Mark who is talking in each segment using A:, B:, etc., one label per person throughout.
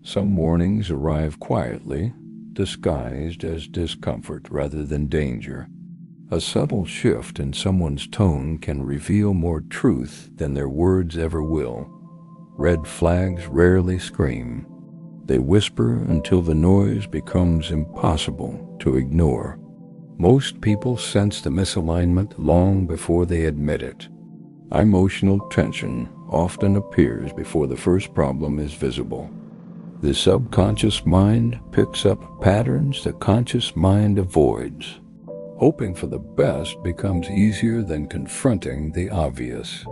A: Some warnings arrive quietly, disguised as discomfort rather than danger. A subtle shift in someone's tone can reveal more truth than their words ever will. Red flags rarely scream. They whisper until the noise becomes impossible to ignore. Most people sense the misalignment long before they admit it. Emotional tension often appears before the first problem is visible. The subconscious mind picks up patterns the conscious mind avoids. Hoping for the best becomes easier than confronting the obvious.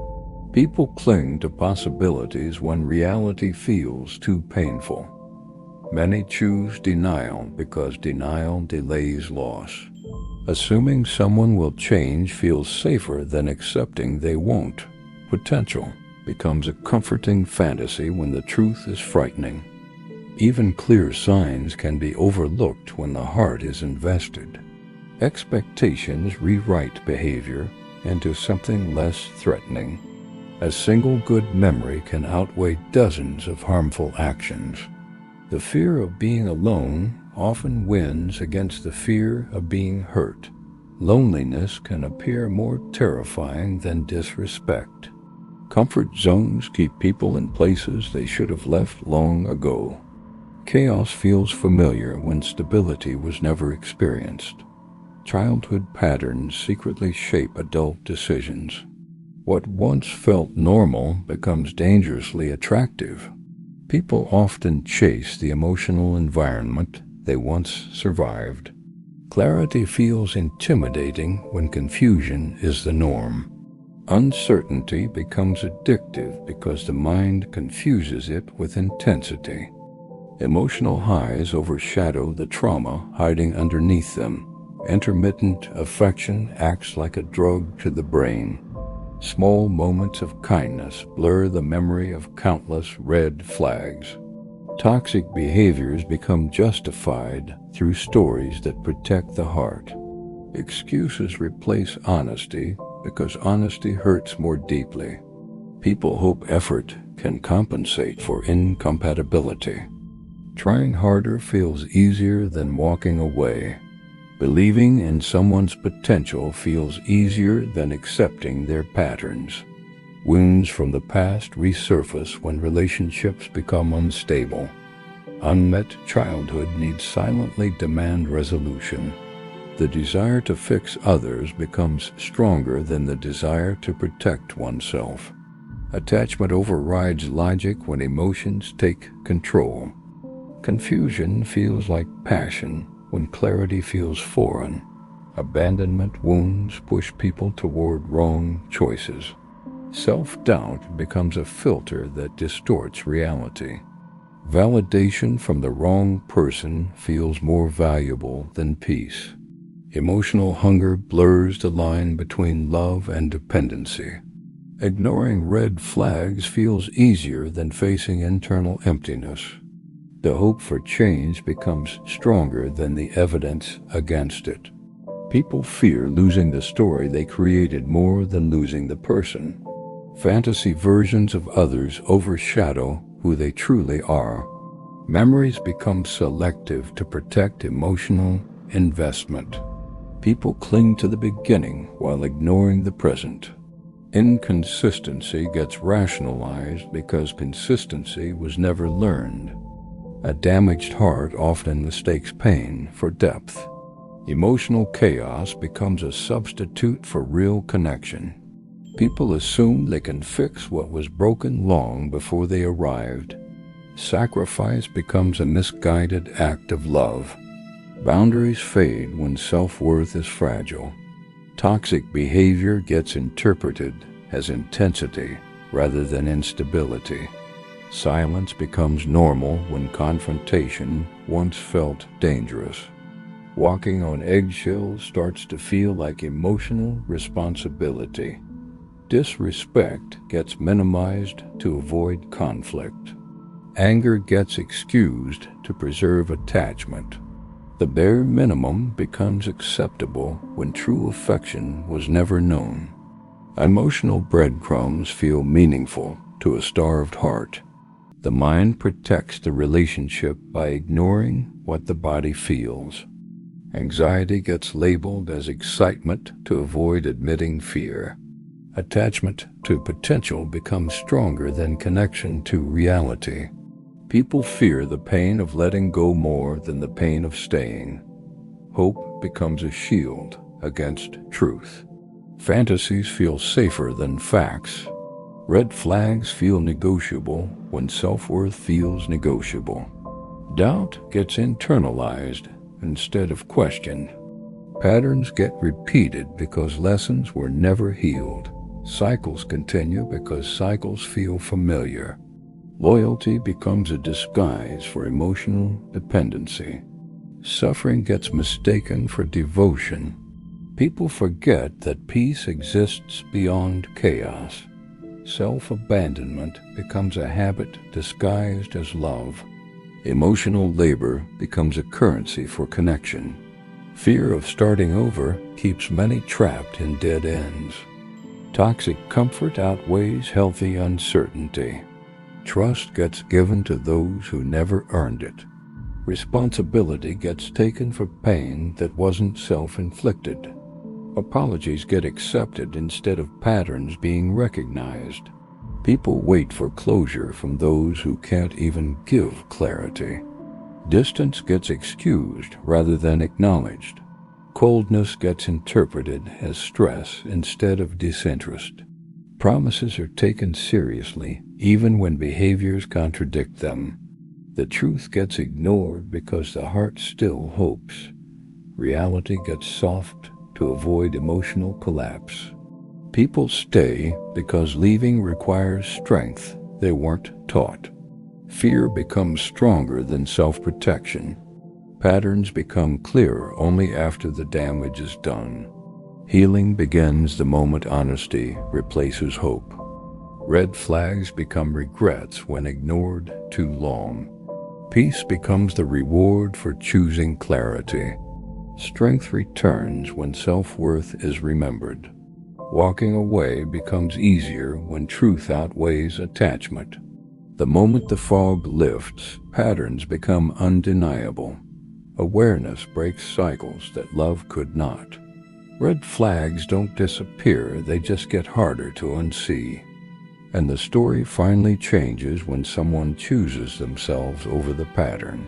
A: People cling to possibilities when reality feels too painful. Many choose denial because denial delays loss. Assuming someone will change feels safer than accepting they won't. Potential becomes a comforting fantasy when the truth is frightening. Even clear signs can be overlooked when the heart is invested. Expectations rewrite behavior into something less threatening. A single good memory can outweigh dozens of harmful actions. The fear of being alone often wins against the fear of being hurt. Loneliness can appear more terrifying than disrespect. Comfort zones keep people in places they should have left long ago. Chaos feels familiar when stability was never experienced. Childhood patterns secretly shape adult decisions. What once felt normal becomes dangerously attractive. People often chase the emotional environment they once survived. Clarity feels intimidating when confusion is the norm. Uncertainty becomes addictive because the mind confuses it with intensity. Emotional highs overshadow the trauma hiding underneath them. Intermittent affection acts like a drug to the brain. Small moments of kindness blur the memory of countless red flags. Toxic behaviors become justified through stories that protect the heart. Excuses replace honesty because honesty hurts more deeply. People hope effort can compensate for incompatibility. Trying harder feels easier than walking away. Believing in someone's potential feels easier than accepting their patterns. Wounds from the past resurface when relationships become unstable. Unmet childhood needs silently demand resolution. The desire to fix others becomes stronger than the desire to protect oneself. Attachment overrides logic when emotions take control. Confusion feels like passion when clarity feels foreign. Abandonment wounds push people toward wrong choices. Self-doubt becomes a filter that distorts reality. Validation from the wrong person feels more valuable than peace. Emotional hunger blurs the line between love and dependency. Ignoring red flags feels easier than facing internal emptiness. The hope for change becomes stronger than the evidence against it. People fear losing the story they created more than losing the person. Fantasy versions of others overshadow who they truly are. Memories become selective to protect emotional investment. People cling to the beginning while ignoring the present. Inconsistency gets rationalized because consistency was never learned. A damaged heart often mistakes pain for depth. Emotional chaos becomes a substitute for real connection. People assume they can fix what was broken long before they arrived. Sacrifice becomes a misguided act of love. Boundaries fade when self-worth is fragile. Toxic behavior gets interpreted as intensity rather than instability. Silence becomes normal when confrontation once felt dangerous. Walking on eggshells starts to feel like emotional responsibility. Disrespect gets minimized to avoid conflict. Anger gets excused to preserve attachment. The bare minimum becomes acceptable when true affection was never known. Emotional breadcrumbs feel meaningful to a starved heart. The mind protects the relationship by ignoring what the body feels. Anxiety gets labeled as excitement to avoid admitting fear. Attachment to potential becomes stronger than connection to reality. People fear the pain of letting go more than the pain of staying. Hope becomes a shield against truth. Fantasies feel safer than facts. Red flags feel negotiable when self-worth feels negotiable. Doubt gets internalized instead of questioned. Patterns get repeated because lessons were never healed. Cycles continue because cycles feel familiar. Loyalty becomes a disguise for emotional dependency. Suffering gets mistaken for devotion. People forget that peace exists beyond chaos. Self-abandonment becomes a habit disguised as love. Emotional labor becomes a currency for connection. Fear of starting over keeps many trapped in dead ends. Toxic comfort outweighs healthy uncertainty. Trust gets given to those who never earned it. Responsibility gets taken for pain that wasn't self-inflicted. Apologies get accepted instead of patterns being recognized. People wait for closure from those who can't even give clarity. Distance gets excused rather than acknowledged. Coldness gets interpreted as stress instead of disinterest. Promises are taken seriously even when behaviors contradict them. The truth gets ignored because the heart still hopes. Reality gets soft to avoid emotional collapse. People stay because leaving requires strength they weren't taught. Fear becomes stronger than self-protection. Patterns become clearer only after the damage is done. Healing begins the moment honesty replaces hope. Red flags become regrets when ignored too long. Peace becomes the reward for choosing clarity. Strength returns when self-worth is remembered. Walking away becomes easier when truth outweighs attachment. The moment the fog lifts, patterns become undeniable. Awareness breaks cycles that love could not. Red flags don't disappear, they just get harder to unsee. And the story finally changes when someone chooses themselves over the pattern.